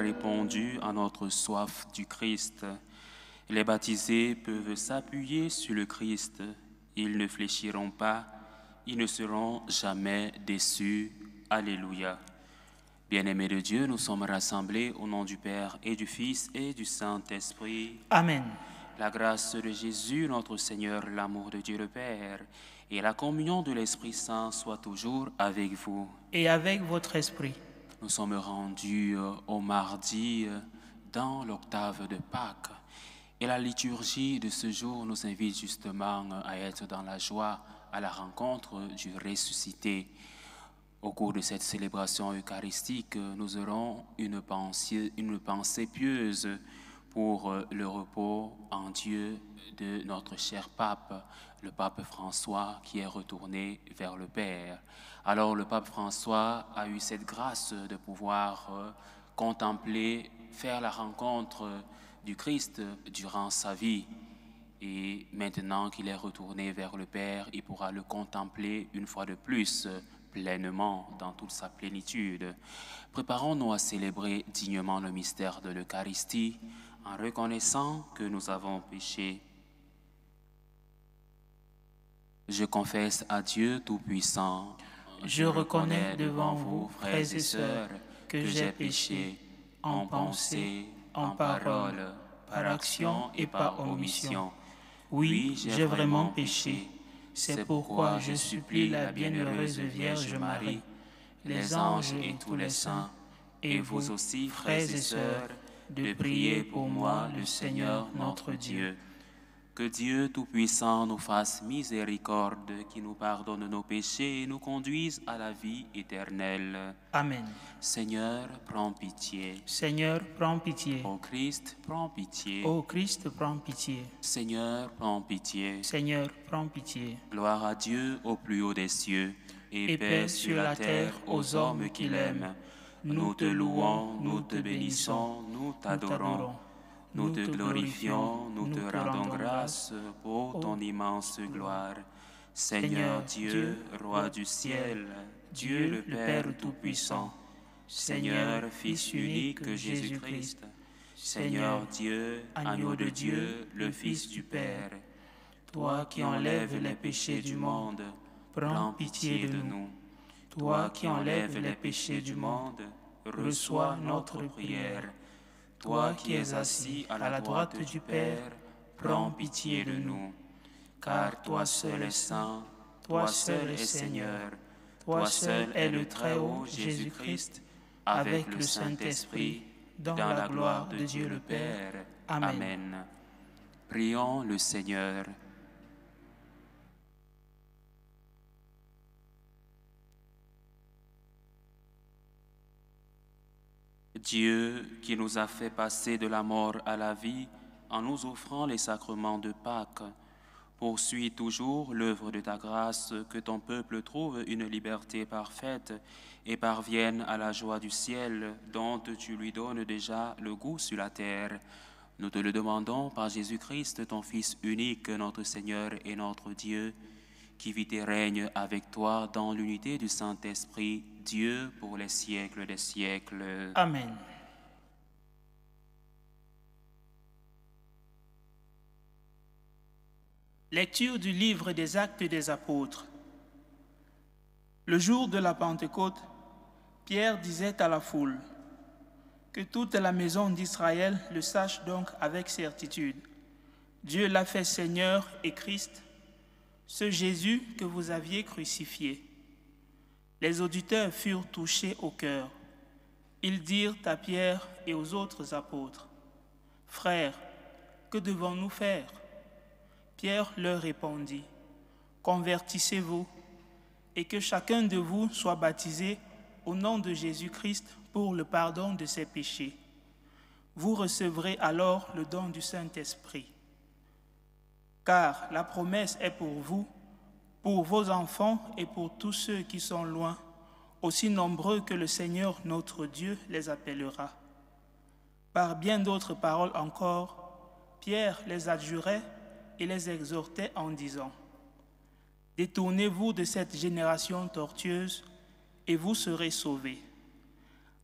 répondu à notre soif du Christ. Les baptisés peuvent s'appuyer sur le Christ. Ils ne fléchiront pas, ils ne seront jamais déçus. Alléluia. Bien-aimés de Dieu, nous sommes rassemblés au nom du Père et du Fils et du Saint-Esprit. Amen. La grâce de Jésus, notre Seigneur, l'amour de Dieu le Père et la communion de l'Esprit Saint soient toujours avec vous. Et avec votre esprit. Nous sommes rendus au mardi dans l'octave de Pâques. Et la liturgie de ce jour nous invite justement à être dans la joie, à la rencontre du ressuscité. Au cours de cette célébration eucharistique, nous aurons une pensée pieuse pour le repos en Dieu de notre cher pape, le pape François, qui est retourné vers le Père. Alors le pape François a eu cette grâce de pouvoir contempler, faire la rencontre du Christ durant sa vie. Et maintenant qu'il est retourné vers le Père, il pourra le contempler une fois de plus, pleinement, dans toute sa plénitude. Préparons-nous à célébrer dignement le mystère de l'Eucharistie en reconnaissant que nous avons péché. Je confesse à Dieu Tout-Puissant, je reconnais devant vous, frères et sœurs, que j'ai péché en pensée, en parole, par action et par omission. Oui, j'ai vraiment péché. C'est pourquoi je supplie la bienheureuse Vierge Marie, les anges et tous les saints, et vous aussi, frères et sœurs, de prier pour moi, le Seigneur notre Dieu. Que Dieu Tout-Puissant nous fasse miséricorde, qui nous pardonne nos péchés et nous conduise à la vie éternelle. Amen. Seigneur, prends pitié. Seigneur, prends pitié. Ô Christ, prends pitié. Ô Christ, prends pitié. Seigneur, prends pitié. Seigneur, prends pitié. Gloire à Dieu au plus haut des cieux, et paix sur la terre aux hommes qu'il aime. Nous te louons, nous te bénissons, nous t'adorons. Nous te glorifions, nous te rendons grâce pour ton immense gloire. Seigneur Dieu, Roi du ciel, Dieu le Père Tout-Puissant, Seigneur, Fils unique Jésus-Christ, Seigneur Dieu, Agneau de Dieu, le Fils du Père, toi qui enlèves les péchés du monde, prends pitié de nous. Toi qui enlèves les péchés du monde, reçois notre prière. Toi qui es assis à la droite du Père, prends pitié de nous. Car toi seul est saint, toi seul est Seigneur, toi seul est le Très-Haut Jésus-Christ, avec le Saint-Esprit, dans la gloire de Dieu le Père. Amen. Prions le Seigneur. Dieu qui nous a fait passer de la mort à la vie en nous offrant les sacrements de Pâques, poursuis toujours l'œuvre de ta grâce, que ton peuple trouve une liberté parfaite et parvienne à la joie du ciel dont tu lui donnes déjà le goût sur la terre. Nous te le demandons par Jésus-Christ, ton Fils unique, notre Seigneur et notre Dieu, qui vit et règne avec toi dans l'unité du Saint-Esprit, Dieu pour les siècles des siècles. Amen. Lecture du livre des Actes des Apôtres. Le jour de la Pentecôte, Pierre disait à la foule: « Que toute la maison d'Israël le sache donc avec certitude. Dieu l'a fait Seigneur et Christ, ce Jésus que vous aviez crucifié. » Les auditeurs furent touchés au cœur. Ils dirent à Pierre et aux autres apôtres: « Frères, que devons-nous faire ?» Pierre leur répondit: « Convertissez-vous et que chacun de vous soit baptisé au nom de Jésus-Christ pour le pardon de ses péchés. Vous recevrez alors le don du Saint-Esprit. Car la promesse est pour vous, pour vos enfants et pour tous ceux qui sont loin, aussi nombreux que le Seigneur notre Dieu les appellera. » Par bien d'autres paroles encore, Pierre les adjurait et les exhortait en disant: « Détournez-vous de cette génération tortueuse et vous serez sauvés.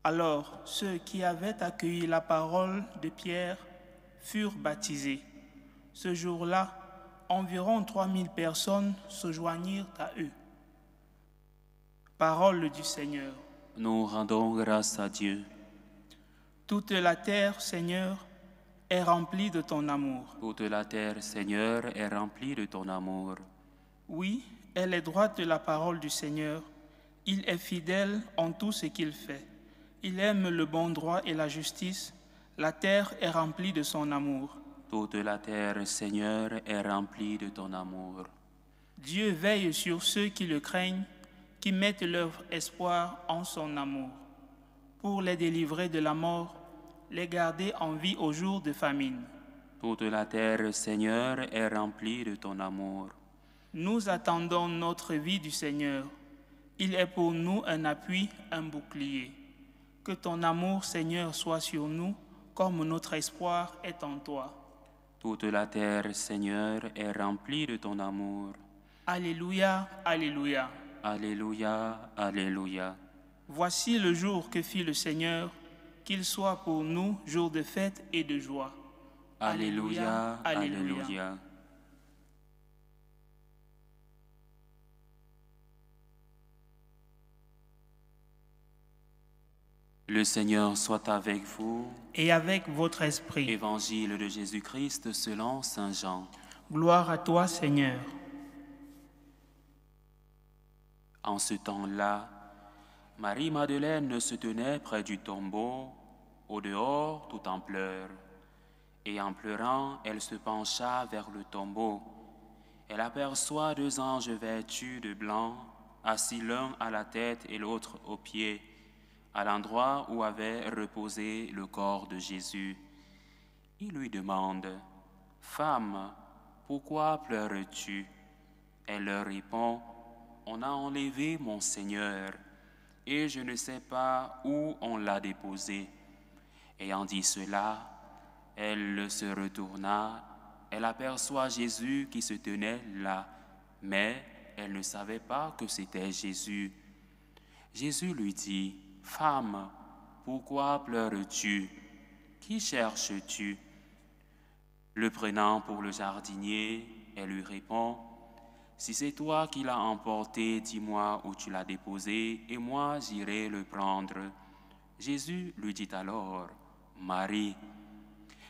Alors ceux qui avaient accueilli la parole de Pierre furent baptisés. Ce jour-là, environ 3000 personnes se joignirent à eux. Parole du Seigneur. Nous rendons grâce à Dieu. Toute la terre, Seigneur, est remplie de ton amour. Toute la terre, Seigneur, est remplie de ton amour. Oui, elle est droite de la parole du Seigneur. Il est fidèle en tout ce qu'il fait. Il aime le bon droit et la justice. La terre est remplie de son amour. Toute la terre, Seigneur, est remplie de ton amour. Dieu veille sur ceux qui le craignent, qui mettent leur espoir en son amour, pour les délivrer de la mort, les garder en vie au jour de famine. Toute la terre, Seigneur, est remplie de ton amour. Nous attendons notre vie du Seigneur. Il est pour nous un appui, un bouclier. Que ton amour, Seigneur, soit sur nous, comme notre espoir est en toi. Toute la terre, Seigneur, est remplie de ton amour. Alléluia, alléluia. Alléluia, alléluia. Voici le jour que fit le Seigneur, qu'il soit pour nous jour de fête et de joie. Alléluia, alléluia. Le Seigneur soit avec vous. Et avec votre esprit. Évangile de Jésus-Christ selon saint Jean. Gloire à toi, Seigneur. En ce temps-là, Marie-Madeleine se tenait près du tombeau, au dehors, tout en pleurs. Et en pleurant, elle se pencha vers le tombeau. Elle aperçoit 2 anges vêtus de blanc, assis l'un à la tête et l'autre aux pieds, à l'endroit où avait reposé le corps de Jésus. Il lui demande, « Femme, pourquoi pleures-tu » Elle leur répond, « On a enlevé mon Seigneur, et je ne sais pas où on l'a déposé. » Ayant dit cela, elle se retourna, elle aperçoit Jésus qui se tenait là, mais elle ne savait pas que c'était Jésus. Jésus lui dit, « Femme, pourquoi pleures-tu? Qui cherches-tu » Le prenant pour le jardinier, elle lui répond, « Si c'est toi qui l'as emporté, dis-moi où tu l'as déposé, et moi j'irai le prendre. » Jésus lui dit alors, « Marie »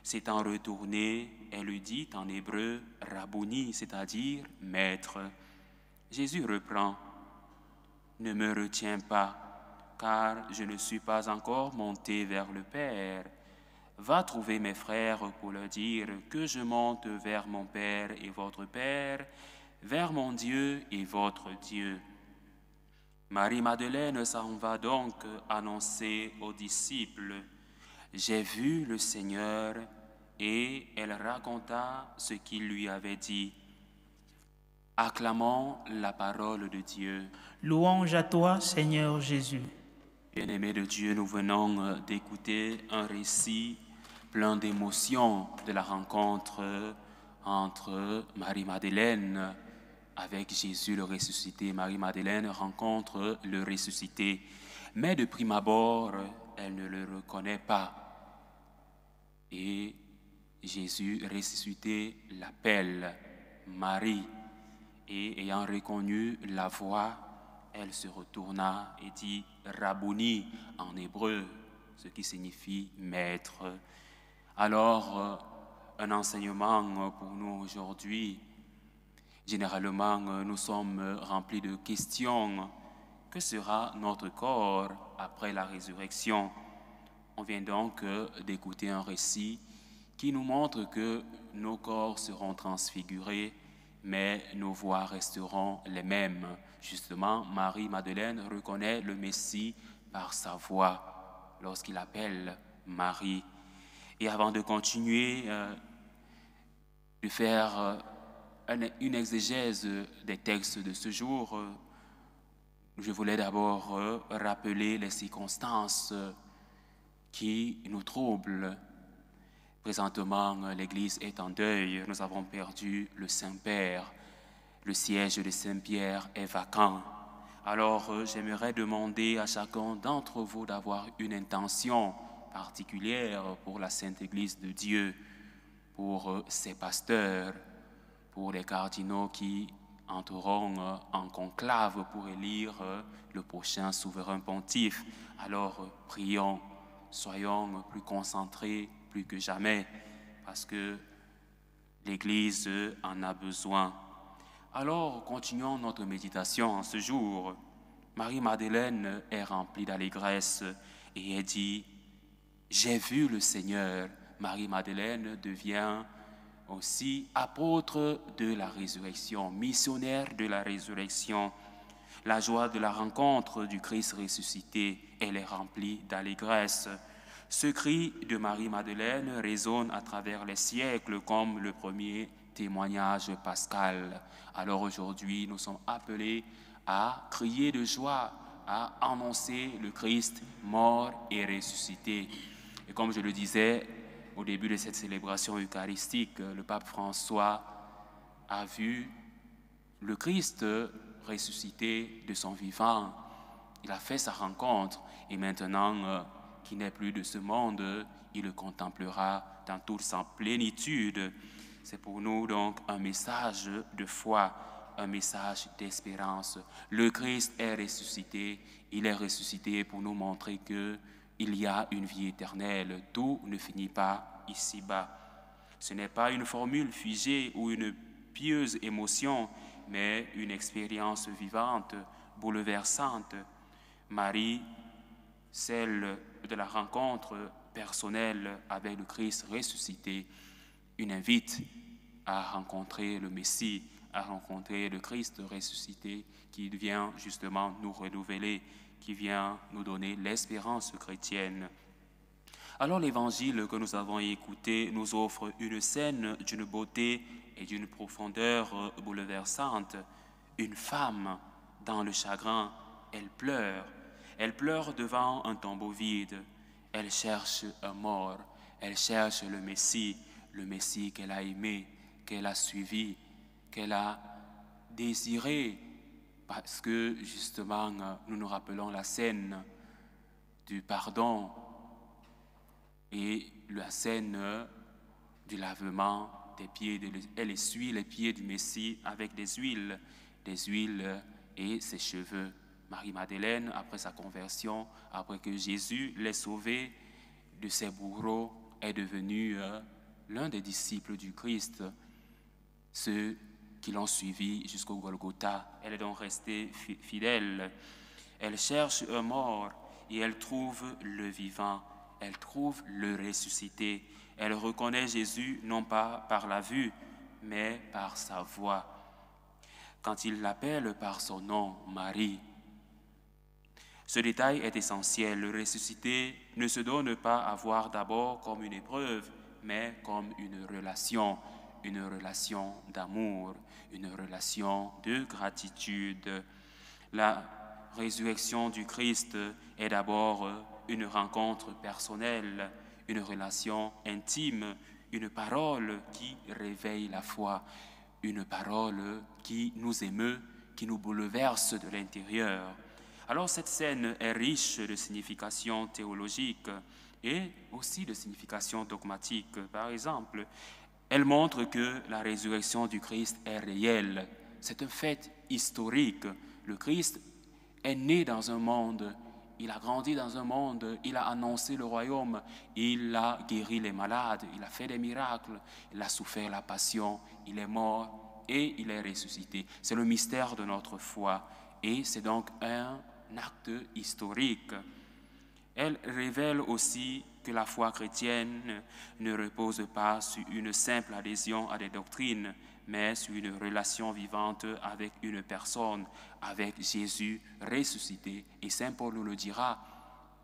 S'étant retournée, elle lui dit en hébreu, « Rabboni », c'est-à-dire « Maître ». Jésus reprend, « Ne me retiens pas, car je ne suis pas encore monté vers le Père. Va trouver mes frères pour leur dire que je monte vers mon Père et votre Père, vers mon Dieu et votre Dieu. » Marie-Madeleine s'en va donc annoncer aux disciples, « J'ai vu le Seigneur » et elle raconta ce qu'il lui avait dit. Acclamons la parole de Dieu. Louange à toi, Seigneur Jésus. Bien-aimés de Dieu, nous venons d'écouter un récit plein d'émotions de la rencontre entre Marie-Madeleine avec Jésus le ressuscité. Marie-Madeleine rencontre le ressuscité, mais de prime abord, elle ne le reconnaît pas. Et Jésus ressuscité l'appelle Marie, et ayant reconnu la voix, elle se retourna et dit « Rabboni » en hébreu, ce qui signifie « maître ». Alors, un enseignement pour nous aujourd'hui. Généralement, nous sommes remplis de questions. Que sera notre corps après la résurrection? On vient donc d'écouter un récit qui nous montre que nos corps seront transfigurés, mais nos voix resteront les mêmes. Justement, Marie-Madeleine reconnaît le Messie par sa voix lorsqu'il appelle Marie. Et avant de continuer, de faire une exégèse des textes de ce jour, je voulais d'abord rappeler les circonstances qui nous troublent. Présentement, l'Église est en deuil. Nous avons perdu le Saint-Père. Le siège de Saint-Pierre est vacant. Alors, j'aimerais demander à chacun d'entre vous d'avoir une intention particulière pour la Sainte Église de Dieu, pour ses pasteurs, pour les cardinaux qui entreront en conclave pour élire le prochain souverain pontife. Alors, prions, soyons plus concentrés plus que jamais, parce que l'Église en a besoin. Alors, continuons notre méditation en ce jour. Marie-Madeleine est remplie d'allégresse et elle dit « J'ai vu le Seigneur ». Marie-Madeleine devient aussi apôtre de la résurrection, missionnaire de la résurrection. La joie de la rencontre du Christ ressuscité, elle est remplie d'allégresse. Ce cri de Marie-Madeleine résonne à travers les siècles comme le premier témoignage pascal. Alors aujourd'hui, nous sommes appelés à crier de joie, à annoncer le Christ mort et ressuscité. Et comme je le disais au début de cette célébration eucharistique, le pape François a vu le Christ ressuscité de son vivant. Il a fait sa rencontre et maintenant qu'il n'est plus de ce monde, il le contemplera dans toute sa plénitude. C'est pour nous donc un message de foi, un message d'espérance. Le Christ est ressuscité, il est ressuscité pour nous montrer qu'il y a une vie éternelle, tout ne finit pas ici-bas. Ce n'est pas une formule figée ou une pieuse émotion, mais une expérience vivante, bouleversante. Marie, celle de la rencontre personnelle avec le Christ ressuscité, une invite à rencontrer le Messie, à rencontrer le Christ ressuscité qui vient justement nous renouveler, qui vient nous donner l'espérance chrétienne. Alors l'évangile que nous avons écouté nous offre une scène d'une beauté et d'une profondeur bouleversante. Une femme dans le chagrin, elle pleure devant un tombeau vide. Elle cherche un mort, elle cherche le Messie qu'elle a aimé, qu'elle a suivi, qu'elle a désiré, parce que justement nous nous rappelons la scène du pardon et la scène du lavement des pieds. Elle essuie les pieds du Messie avec des huiles et ses cheveux. Marie-Madeleine, après sa conversion, après que Jésus l'ait sauvée de ses bourreaux, est devenue l'un des disciples du Christ, ceux qui l'ont suivi jusqu'au Golgotha. Elle est donc restée fidèle. Elle cherche un mort et elle trouve le vivant, elle trouve le ressuscité. Elle reconnaît Jésus non pas par la vue, mais par sa voix. Quand il l'appelle par son nom, Marie. Ce détail est essentiel. Le ressuscité ne se donne pas à voir d'abord comme une épreuve, mais comme une relation d'amour, une relation de gratitude. La résurrection du Christ est d'abord une rencontre personnelle, une relation intime, une parole qui réveille la foi, une parole qui nous émeut, qui nous bouleverse de l'intérieur. Alors cette scène est riche de significations théologiques et aussi de significations dogmatiques. Par exemple, elle montre que la résurrection du Christ est réelle. C'est un fait historique. Le Christ est né dans un monde, il a grandi dans un monde, il a annoncé le royaume, il a guéri les malades, il a fait des miracles, il a souffert la passion, il est mort et il est ressuscité. C'est le mystère de notre foi et c'est donc un acte historique. Elle révèle aussi que la foi chrétienne ne repose pas sur une simple adhésion à des doctrines, mais sur une relation vivante avec une personne, avec Jésus ressuscité. Et Saint Paul nous le dira,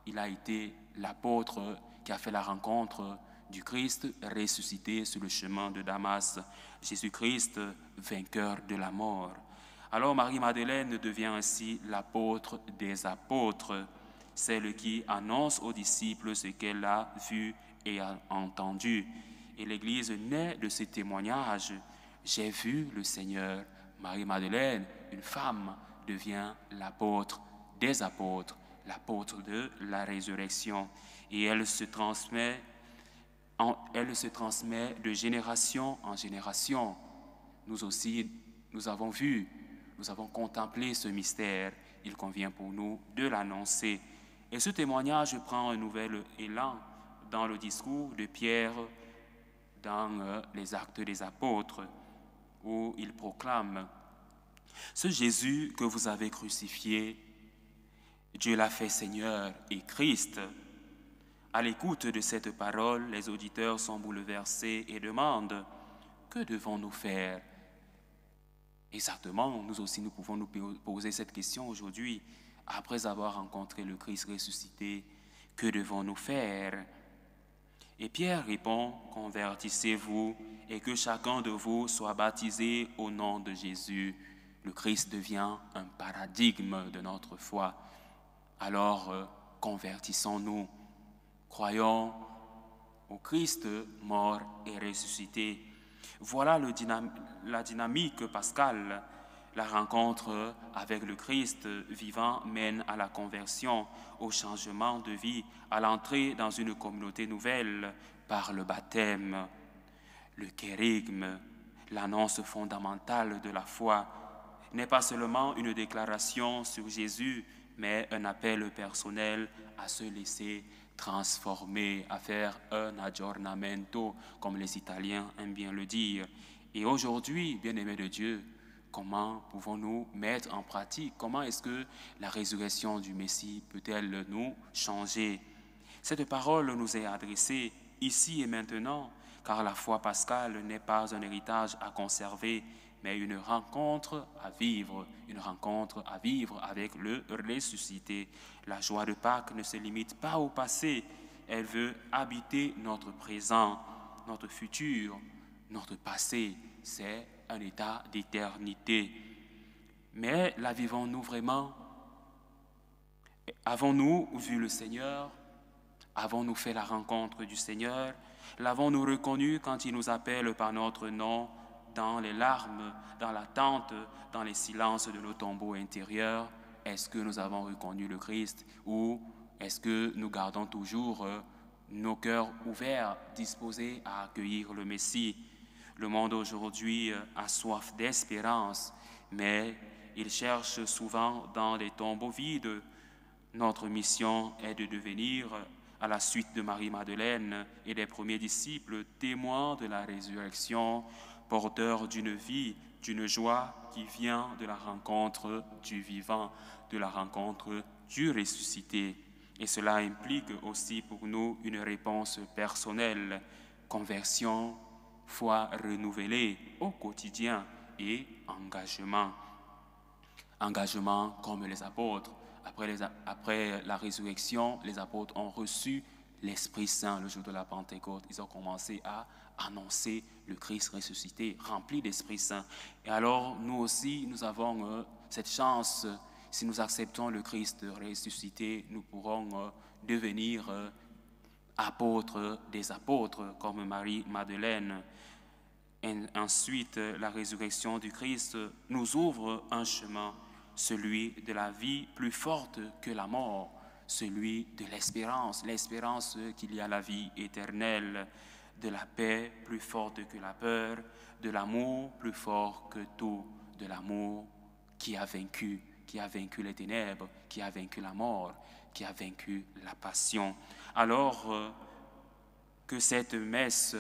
il a été l'apôtre qui a fait la rencontre du Christ ressuscité sur le chemin de Damas. Jésus-Christ, vainqueur de la mort. Alors Marie-Madeleine devient ainsi l'apôtre des apôtres, celle qui annonce aux disciples ce qu'elle a vu et a entendu. Et l'Église naît de ces témoignages. J'ai vu le Seigneur. Marie-Madeleine, une femme devient l'apôtre des apôtres, l'apôtre de la résurrection. Et elle se transmet de génération en génération. Nous aussi, nous avons vu, nous avons contemplé ce mystère. Il convient pour nous de l'annoncer. Et ce témoignage prend un nouvel élan dans le discours de Pierre dans les Actes des Apôtres, où il proclame « Ce Jésus que vous avez crucifié, Dieu l'a fait Seigneur et Christ. » À l'écoute de cette parole, les auditeurs sont bouleversés et demandent « Que devons-nous faire ?» Exactement, nous aussi nous pouvons nous poser cette question aujourd'hui. Après avoir rencontré le Christ ressuscité, que devons-nous faire? Et Pierre répond, convertissez-vous et que chacun de vous soit baptisé au nom de Jésus. Le Christ devient un paradigme de notre foi. Alors, convertissons-nous. Croyons au Christ mort et ressuscité. Voilà la dynamique pascale. La rencontre avec le Christ vivant mène à la conversion, au changement de vie, à l'entrée dans une communauté nouvelle par le baptême. Le kérygme, l'annonce fondamentale de la foi, n'est pas seulement une déclaration sur Jésus, mais un appel personnel à se laisser transformer, à faire un aggiornamento, comme les Italiens aiment bien le dire. Et aujourd'hui, bien-aimés de Dieu, comment pouvons-nous mettre en pratique? Comment est-ce que la résurrection du Messie peut-elle nous changer? Cette parole nous est adressée ici et maintenant, car la foi pascale n'est pas un héritage à conserver, mais une rencontre à vivre avec le ressuscité. La joie de Pâques ne se limite pas au passé, elle veut habiter notre présent, notre futur. Notre passé, c'est un état d'éternité. Mais la vivons-nous vraiment? Avons-nous vu le Seigneur? Avons-nous fait la rencontre du Seigneur? L'avons-nous reconnu quand il nous appelle par notre nom dans les larmes, dans l'attente, dans les silences de nos tombeaux intérieurs? Est-ce que nous avons reconnu le Christ ou est-ce que nous gardons toujours nos cœurs ouverts, disposés à accueillir le Messie? Le monde aujourd'hui a soif d'espérance, mais il cherche souvent dans les tombeaux vides. Notre mission est de devenir, à la suite de Marie-Madeleine et des premiers disciples, témoins de la résurrection, porteurs d'une vie, d'une joie qui vient de la rencontre du vivant, de la rencontre du ressuscité. Et cela implique aussi pour nous une réponse personnelle, conversion, foi renouvelée au quotidien et engagement. Engagement comme les apôtres. Après la résurrection, les apôtres ont reçu l'Esprit Saint le jour de la Pentecôte. Ils ont commencé à annoncer le Christ ressuscité, rempli d'Esprit Saint. Et alors, nous aussi, nous avons cette chance. Si nous acceptons le Christ ressuscité, nous pourrons devenir apôtres des apôtres, comme Marie-Madeleine. Ensuite, la résurrection du Christ nous ouvre un chemin, celui de la vie plus forte que la mort, celui de l'espérance qu'il y a la vie éternelle, de la paix plus forte que la peur, de l'amour plus fort que tout, de l'amour qui a vaincu les ténèbres, qui a vaincu la mort, qui a vaincu la passion. Alors que cette messe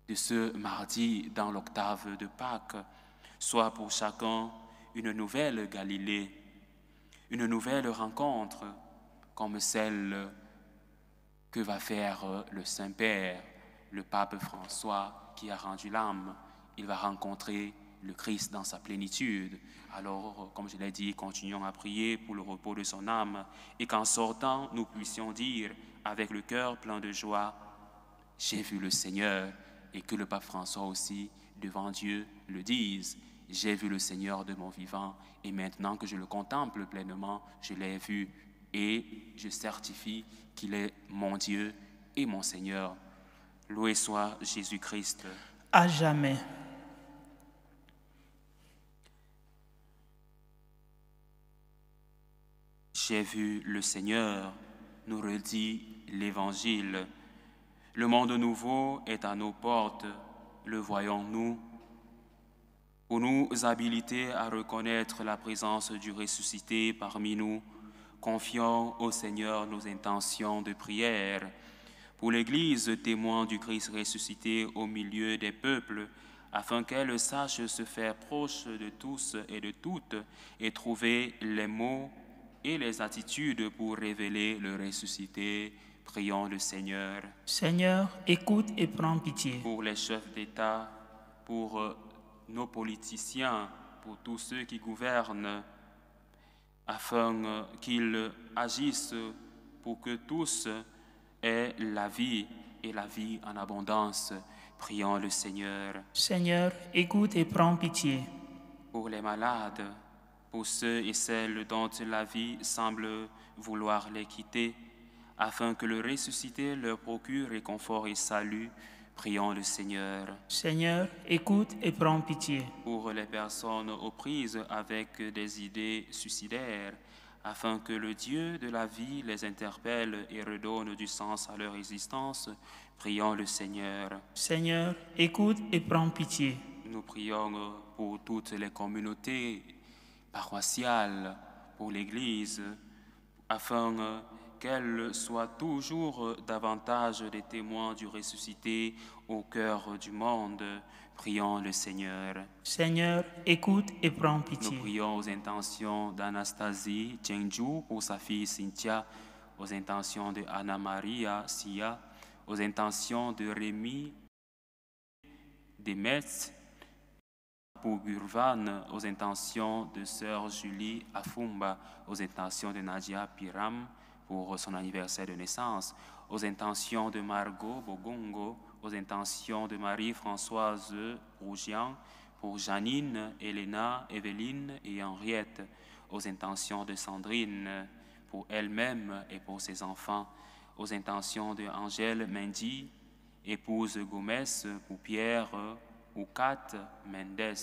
de ce mardi dans l'octave de Pâques soit pour chacun une nouvelle Galilée, une nouvelle rencontre comme celle que va faire le Saint-Père, le pape François qui a rendu l'âme. Il va rencontrer le Christ dans sa plénitude. Alors, comme je l'ai dit, continuons à prier pour le repos de son âme et qu'en sortant, nous puissions dire avec le cœur plein de joie, « J'ai vu le Seigneur » et que le pape François aussi, devant Dieu, le dise, « J'ai vu le Seigneur de mon vivant et maintenant que je le contemple pleinement, je l'ai vu et je certifie qu'il est mon Dieu et mon Seigneur. » Loué soit Jésus-Christ. » « À jamais. » J'ai vu le Seigneur, nous redit l'Évangile. Le monde nouveau est à nos portes, le voyons-nous. Pour nous habiliter à reconnaître la présence du ressuscité parmi nous, confions au Seigneur nos intentions de prière. Pour l'Église, témoin du Christ ressuscité au milieu des peuples, afin qu'elle sache se faire proche de tous et de toutes et trouver les mots et les attitudes pour révéler le ressuscité. Prions le Seigneur. Seigneur, écoute et prends pitié. Pour les chefs d'État, pour nos politiciens, pour tous ceux qui gouvernent, afin qu'ils agissent pour que tous aient la vie et la vie en abondance. Prions le Seigneur. Seigneur, écoute et prends pitié. Pour les malades, pour ceux et celles dont la vie semble vouloir les quitter, afin que le ressuscité leur procure réconfort et salut, prions le Seigneur. Seigneur, écoute et prends pitié. Pour les personnes aux prises avec des idées suicidaires, afin que le Dieu de la vie les interpelle et redonne du sens à leur existence, prions le Seigneur. Seigneur, écoute et prends pitié. Nous prions pour toutes les communautés paroissiales, pour l'Église, afin qu'elles soient toujours davantage des témoins du ressuscité au cœur du monde. Prions le Seigneur. Seigneur, écoute et prends pitié. Nous prions aux intentions d'Anastasie Chengju pour sa fille Cynthia, aux intentions de Anna Maria Sia, aux intentions de Rémi Demetz, pour Gurvan, aux intentions de sœur Julie Afumba, aux intentions de Nadia Piram pour son anniversaire de naissance, aux intentions de Margot Bogongo, aux intentions de Marie-Françoise Rougian, pour Janine, Elena, Evelyne et Henriette, aux intentions de Sandrine, pour elle-même et pour ses enfants, aux intentions de Angèle Mendy, épouse Gomez, pour Pierre ou Kat Mendes.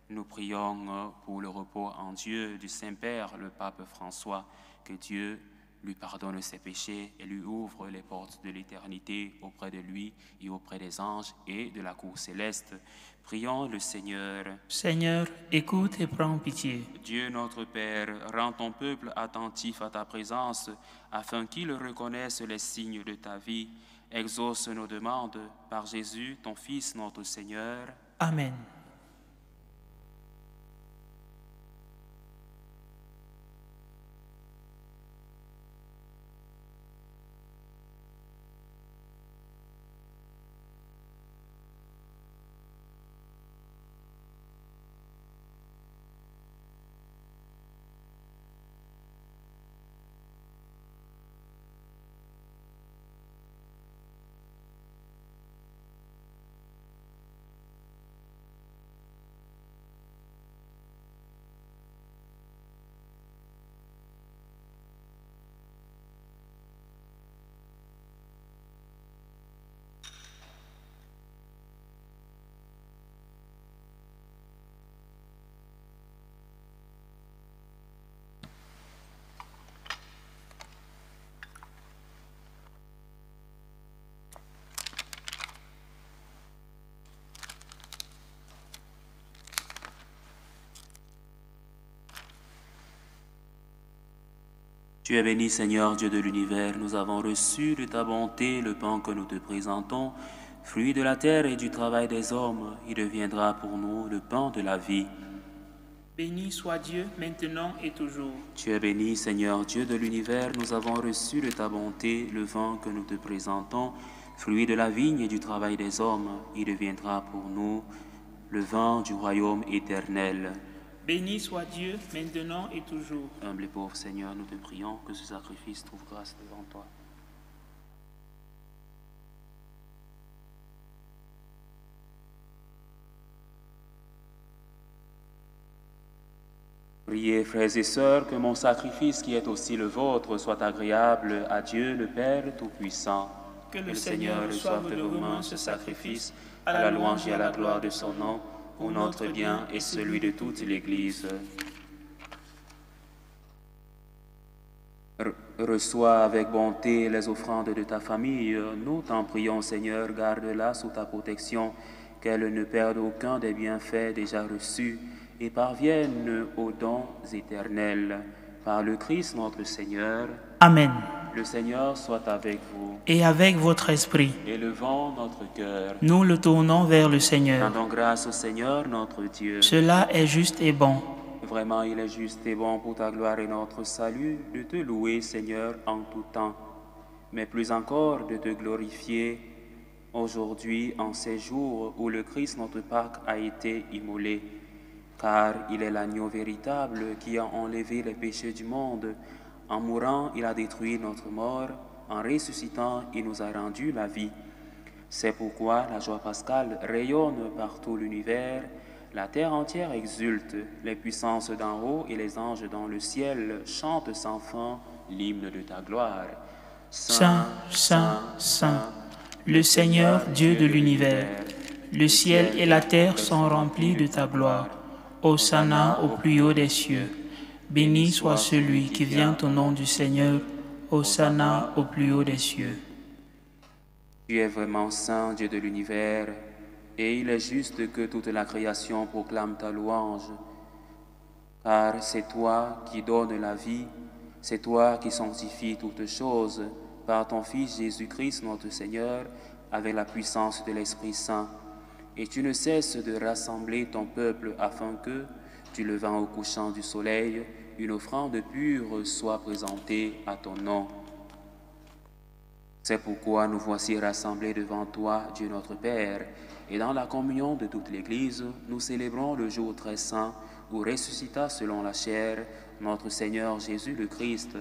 Nous prions pour le repos en Dieu du Saint-Père, le pape François, que Dieu lui pardonne ses péchés et lui ouvre les portes de l'éternité auprès de lui et auprès des anges et de la cour céleste. Prions le Seigneur. Seigneur, écoute et prends pitié. Dieu notre Père, rends ton peuple attentif à ta présence, afin qu'il reconnaisse les signes de ta vie. Exauce nos demandes par Jésus, ton Fils, notre Seigneur. Amen. Tu es béni, Seigneur, Dieu de l'univers. Nous avons reçu de ta bonté le pain que nous te présentons, fruit de la terre et du travail des hommes. Il deviendra pour nous le pain de la vie. Béni soit Dieu, maintenant et toujours. Tu es béni, Seigneur, Dieu de l'univers. Nous avons reçu de ta bonté le vin que nous te présentons, fruit de la vigne et du travail des hommes. Il deviendra pour nous le vin du royaume éternel. Béni soit Dieu, maintenant et toujours. Humble et pauvre Seigneur, nous te prions que ce sacrifice trouve grâce devant toi. Priez, frères et sœurs, que mon sacrifice, qui est aussi le vôtre, soit agréable à Dieu, le Père Tout-Puissant. Que le Seigneur reçoive de vos mains ce sacrifice, à la louange et à la gloire de son nom, pour notre bien et celui de toute l'Église. Reçois avec bonté les offrandes de ta famille. Nous t'en prions, Seigneur, garde-la sous ta protection, qu'elle ne perde aucun des bienfaits déjà reçus et parvienne aux dons éternels. Par le Christ notre Seigneur. Amen. Le Seigneur soit avec vous. Et avec votre esprit, Élevons notre cœur. nous le tournons vers le Seigneur. Rendons grâce au Seigneur notre Dieu. Cela est juste et bon. Vraiment, il est juste et bon pour ta gloire et notre salut de te louer, Seigneur, en tout temps, mais plus encore de te glorifier aujourd'hui en ces jours où le Christ, notre Pâque, a été immolé, car il est l'agneau véritable qui a enlevé les péchés du monde. En mourant, il a détruit notre mort, en ressuscitant, il nous a rendu la vie. C'est pourquoi la joie pascale rayonne par tout l'univers. La terre entière exulte, les puissances d'en haut et les anges dans le ciel chantent sans fin l'hymne de ta gloire. Saint, Saint, Saint, le Seigneur Dieu de l'univers, le ciel et la terre sont remplis de ta gloire. Hosanna au plus haut des cieux. Béni soit celui qui vient au nom du Seigneur. Hosanna au plus haut des cieux. Tu es vraiment saint, Dieu de l'univers, et il est juste que toute la création proclame ta louange, car c'est toi qui donnes la vie, c'est toi qui sanctifies toutes choses par ton Fils Jésus-Christ notre Seigneur, avec la puissance de l'Esprit Saint. Et tu ne cesses de rassembler ton peuple afin que, du levant au couchant du soleil, une offrande pure soit présentée à ton nom. C'est pourquoi nous voici rassemblés devant toi, Dieu notre Père, et dans la communion de toute l'Église, nous célébrons le jour très saint où ressuscita selon la chair notre Seigneur Jésus le Christ.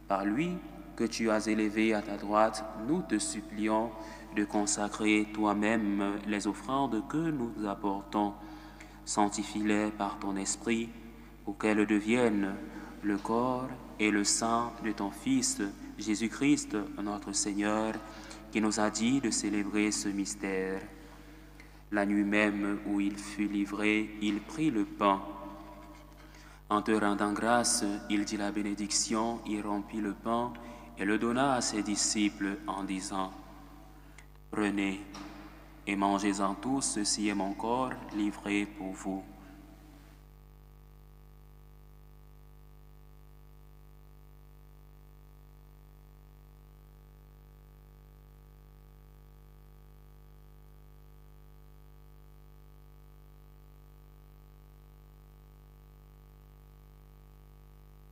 Par lui, que tu as élevé à ta droite, nous te supplions de consacrer toi-même les offrandes que nous apportons. Sanctifie-les par ton esprit, pour qu'elles deviennent le corps et le sang de ton Fils, Jésus-Christ, notre Seigneur, qui nous a dit de célébrer ce mystère. La nuit même où il fut livré, il prit le pain. En te rendant grâce, il dit la bénédiction, il rompit le pain et le donna à ses disciples en disant : « Prenez et mangez-en tous, ceci est mon corps livré pour vous. »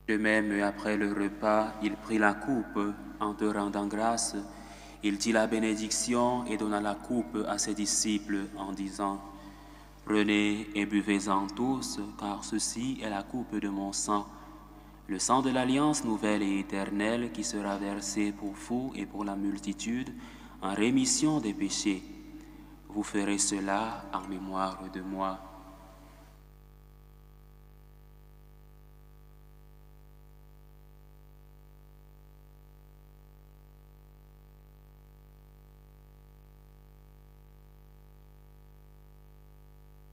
De même, après le repas, il prit la coupe, en te rendant grâce. Il dit la bénédiction et donna la coupe à ses disciples en disant : « Prenez et buvez-en tous, car ceci est la coupe de mon sang, le sang de l'alliance nouvelle et éternelle qui sera versé pour vous et pour la multitude en rémission des péchés. Vous ferez cela en mémoire de moi. »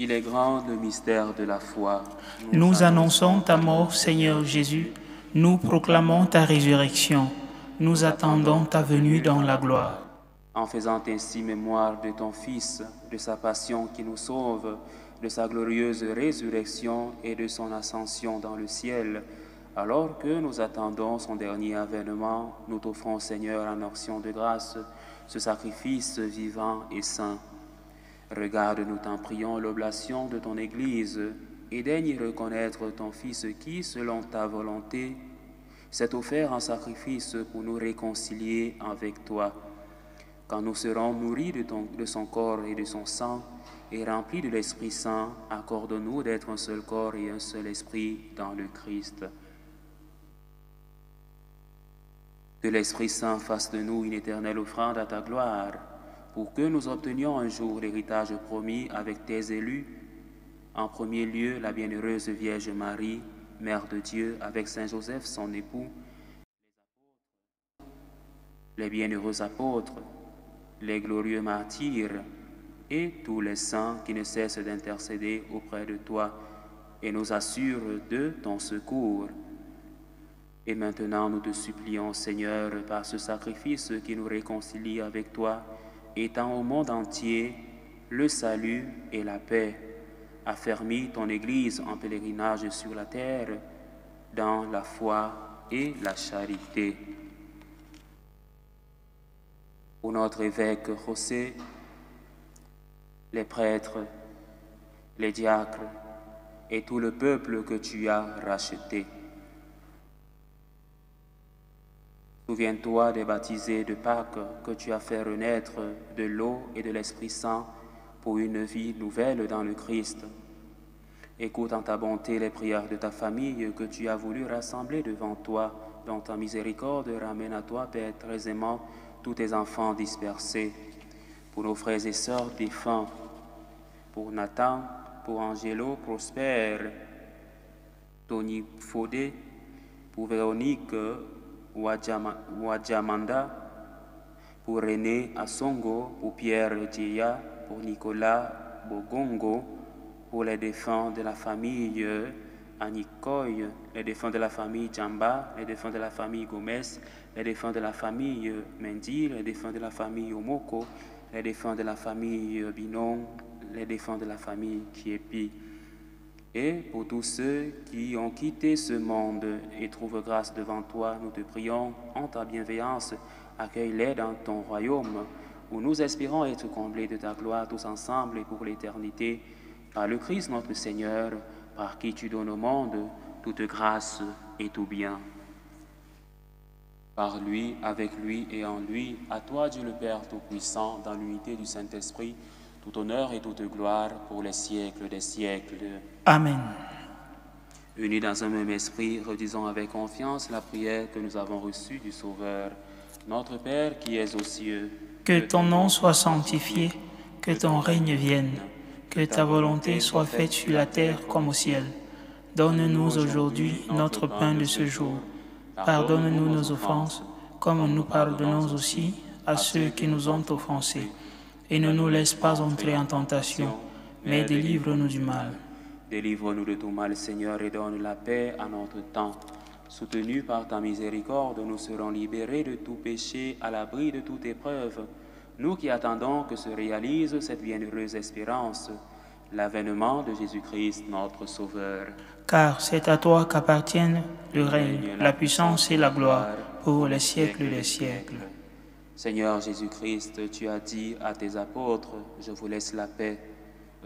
Il est grand le mystère de la foi. Nous annonçons ta mort, Seigneur Jésus. Nous proclamons ta résurrection. Nous attendons ta venue dans la gloire. En faisant ainsi mémoire de ton Fils, de sa passion qui nous sauve, de sa glorieuse résurrection et de son ascension dans le ciel, alors que nous attendons son dernier avènement, nous t'offrons, Seigneur, en action de grâce, ce sacrifice vivant et saint. Regarde, nous t'en prions, l'oblation de ton Église, et daigne reconnaître ton Fils qui, selon ta volonté, s'est offert en sacrifice pour nous réconcilier avec toi. Quand nous serons nourris de son corps et de son sang, et remplis de l'Esprit Saint, accorde-nous d'être un seul corps et un seul esprit dans le Christ. Que l'Esprit Saint fasse de nous une éternelle offrande à ta gloire, pour que nous obtenions un jour l'héritage promis avec tes élus, en premier lieu la bienheureuse Vierge Marie, Mère de Dieu, avec Saint Joseph, son époux, les bienheureux apôtres, les glorieux martyrs et tous les saints qui ne cessent d'intercéder auprès de toi et nous assurent de ton secours. Et maintenant, nous te supplions, Seigneur, par ce sacrifice qui nous réconcilie avec toi, étends au monde entier le salut et la paix. Affermis ton Église en pèlerinage sur la terre, dans la foi et la charité. Pour notre évêque José, les prêtres, les diacres et tout le peuple que tu as racheté. Souviens-toi des baptisés de Pâques que tu as fait renaître de l'eau et de l'Esprit Saint pour une vie nouvelle dans le Christ. Écoute en ta bonté les prières de ta famille que tu as voulu rassembler devant toi, dont ta miséricorde ramène à toi, Père très aimant, tous tes enfants dispersés. Pour nos frères et sœurs défunts, pour Nathan, pour Angelo, Prosper, Tony Fodé, pour Véronique Wadjamanda, pour René Assongo, pour Pierre Djeya, pour Nicolas Bogongo, pour les défunts de la famille Anikoy, les défunts de la famille Djamba, les défunts de la famille Gomez, les défunts de la famille Mendy, les défunts de la famille Omoko, les défunts de la famille Binon, les défunts de la famille Kiepi. Et pour tous ceux qui ont quitté ce monde et trouvent grâce devant toi, nous te prions, en ta bienveillance, accueille-les dans ton royaume, où nous espérons être comblés de ta gloire tous ensemble et pour l'éternité, par le Christ notre Seigneur, par qui tu donnes au monde toute grâce et tout bien. Par lui, avec lui et en lui, à toi Dieu le Père Tout-Puissant, dans l'unité du Saint-Esprit, tout honneur et toute gloire pour les siècles des siècles. Amen. Unis dans un même esprit, redisons avec confiance la prière que nous avons reçue du Sauveur. Notre Père qui es aux cieux, que ton nom soit sanctifié, que ton règne vienne, que ta volonté soit faite sur la terre comme au ciel. Donne-nous aujourd'hui notre pain de ce jour. Pardonne-nous nos offenses, comme nous pardonnons aussi à ceux qui nous ont offensés. Et ne nous laisse pas entrer en tentation, mais délivre-nous du mal. Délivre-nous de tout mal, Seigneur, et donne la paix à notre temps. Soutenus par ta miséricorde, nous serons libérés de tout péché, à l'abri de toute épreuve. Nous qui attendons que se réalise cette bienheureuse espérance, l'avènement de Jésus-Christ, notre Sauveur. Car c'est à toi qu'appartiennent le règne, la puissance et la gloire pour les siècles des siècles. Seigneur Jésus-Christ, tu as dit à tes apôtres, je vous laisse la paix.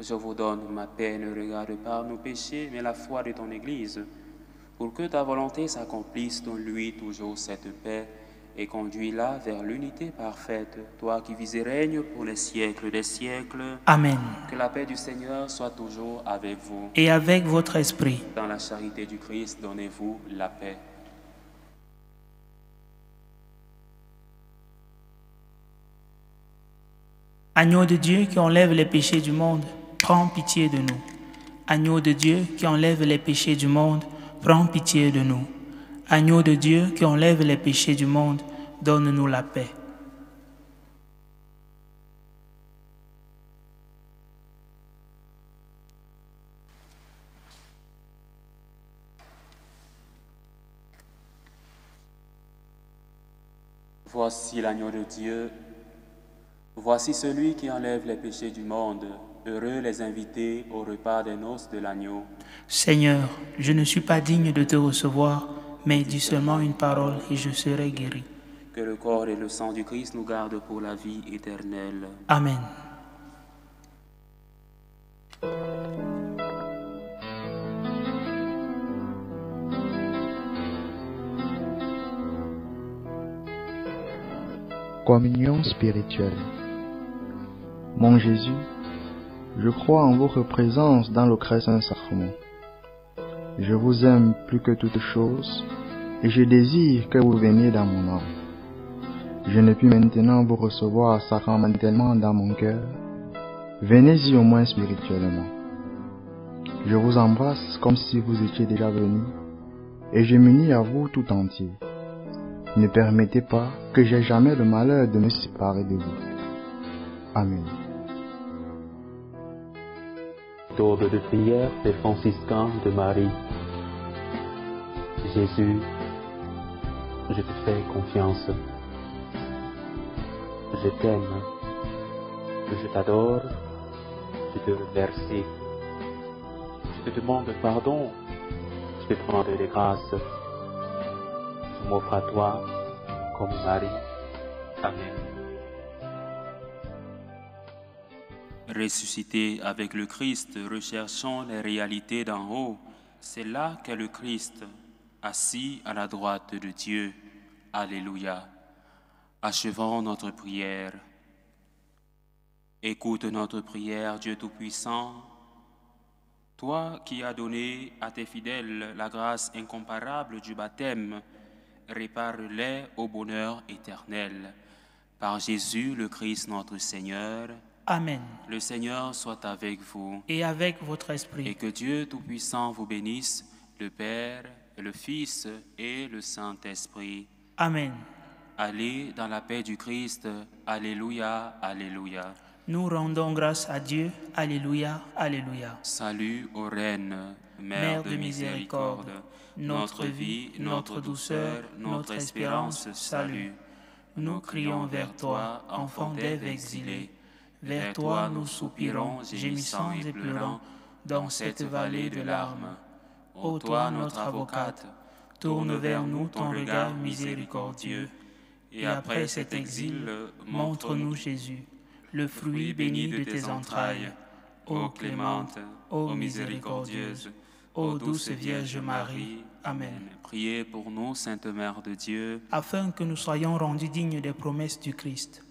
Je vous donne ma paix, ne regarde pas nos péchés, mais la foi de ton Église. Pour que ta volonté s'accomplisse, donne-lui toujours cette paix et conduis-la vers l'unité parfaite, toi qui vis et règnes pour les siècles des siècles. Amen. Que la paix du Seigneur soit toujours avec vous. Et avec votre esprit. Dans la charité du Christ, donnez-vous la paix. Agneau de Dieu qui enlève les péchés du monde, prends pitié de nous. Agneau de Dieu qui enlève les péchés du monde, prends pitié de nous. Agneau de Dieu qui enlève les péchés du monde, donne-nous la paix. Voici l'agneau de Dieu. Voici celui qui enlève les péchés du monde. Heureux les invités au repas des noces de l'agneau. Seigneur, je ne suis pas digne de te recevoir, mais dis seulement une parole et je serai guéri. Que le corps et le sang du Christ nous gardent pour la vie éternelle. Amen. Communion spirituelle. Mon Jésus, je crois en votre présence dans le très saint sacrement. Je vous aime plus que toute chose et je désire que vous veniez dans mon âme. Je ne puis maintenant vous recevoir sacramentellement dans mon cœur. Venez-y au moins spirituellement. Je vous embrasse comme si vous étiez déjà venu et je m'unis à vous tout entier. Ne permettez pas que j'aie jamais le malheur de me séparer de vous. Amen. Méthode de prière des franciscains de Marie. Jésus, je te fais confiance. Je t'aime, je t'adore, je te remercie. Je te demande pardon, je te demande des grâces. Je m'offre à toi comme mari. Amen. Ressuscité avec le Christ, recherchons les réalités d'en haut. C'est là qu'est le Christ, assis à la droite de Dieu. Alléluia. Achevons notre prière. Écoute notre prière, Dieu Tout-Puissant. Toi qui as donné à tes fidèles la grâce incomparable du baptême, répare-les au bonheur éternel. Par Jésus le Christ notre Seigneur. Amen. Le Seigneur soit avec vous. Et avec votre esprit. Et que Dieu Tout-Puissant vous bénisse, le Père, le Fils et le Saint-Esprit. Amen. Allez dans la paix du Christ. Alléluia, alléluia. Nous rendons grâce à Dieu. Alléluia, alléluia. Salut aux reines, Mère de miséricorde, notre vie, notre douceur, notre espérance, salut. Nous crions vers toi, enfant d'Ève exilée. Vers toi nous soupirons, gémissant et pleurant, dans cette vallée de larmes. Ô toi, notre avocate, tourne vers nous ton regard miséricordieux. Et après cet exil, montre-nous Jésus, le fruit béni de tes entrailles. Ô clémente, ô miséricordieuse, ô douce Vierge Marie. Amen. Priez pour nous, Sainte Mère de Dieu, afin que nous soyons rendus dignes des promesses du Christ.